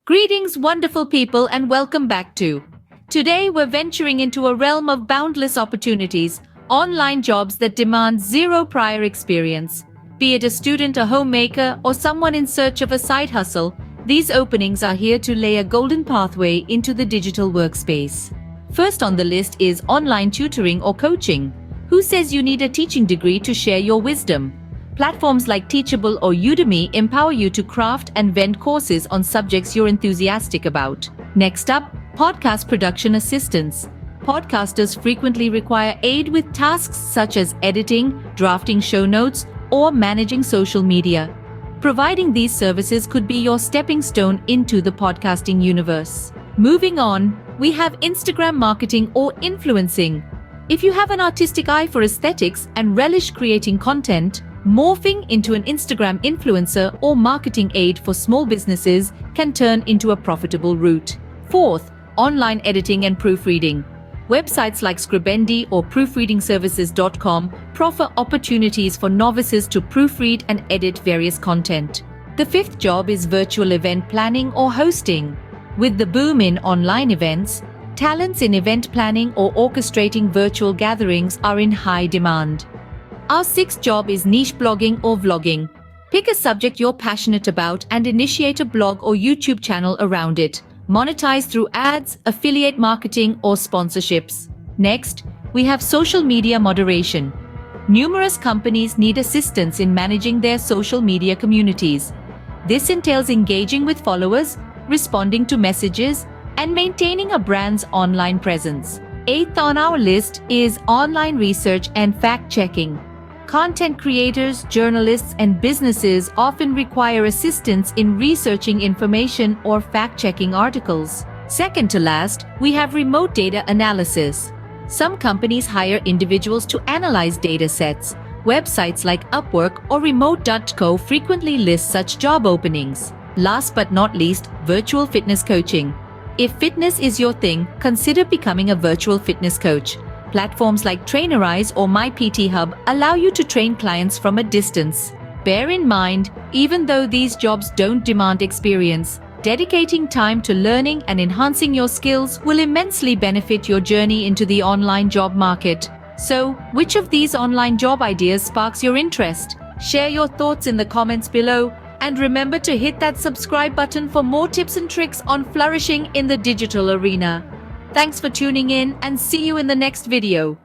Greetings, wonderful people, and welcome back to. Today, we're venturing into a realm of boundless opportunities, online jobs that demand zero prior experience. Be it a student, a homemaker, or someone in search of a side hustle, these openings are here to lay a golden pathway into the digital workspace. First on the list is online tutoring or coaching. Who says you need a teaching degree to share your wisdom? Platforms like Teachable or Udemy empower you to craft and vend courses on subjects you're enthusiastic about. Next up, podcast production assistance. Podcasters frequently require aid with tasks such as editing, drafting show notes, or managing social media. Providing these services could be your stepping stone into the podcasting universe. Moving on, we have Instagram marketing or influencing. If you have an artistic eye for aesthetics and relish creating content, morphing into an Instagram influencer or marketing aid for small businesses can turn into a profitable route. Fourth, online editing and proofreading. Websites like Scribendi or proofreadingservices.com proffer opportunities for novices to proofread and edit various content. The fifth job is virtual event planning or hosting. With the boom in online events, talents in event planning or orchestrating virtual gatherings are in high demand. Our sixth job is niche blogging or vlogging. Pick a subject you're passionate about and initiate a blog or YouTube channel around it. Monetize through ads, affiliate marketing, or sponsorships. Next, we have social media moderation. Numerous companies need assistance in managing their social media communities. This entails engaging with followers, responding to messages, and maintaining a brand's online presence. Eighth on our list is online research and fact-checking. Content creators, journalists, and businesses often require assistance in researching information or fact-checking articles. Second to last, we have remote data analysis. Some companies hire individuals to analyze data sets. Websites like Upwork or Remote.co frequently list such job openings. Last but not least, virtual fitness coaching. If fitness is your thing, consider becoming a virtual fitness coach. Platforms like Trainerize or MyPT Hub allow you to train clients from a distance. Bear in mind, even though these jobs don't demand experience, dedicating time to learning and enhancing your skills will immensely benefit your journey into the online job market. So, which of these online job ideas sparks your interest? Share your thoughts in the comments below, and remember to hit that subscribe button for more tips and tricks on flourishing in the digital arena. Thanks for tuning in, and see you in the next video.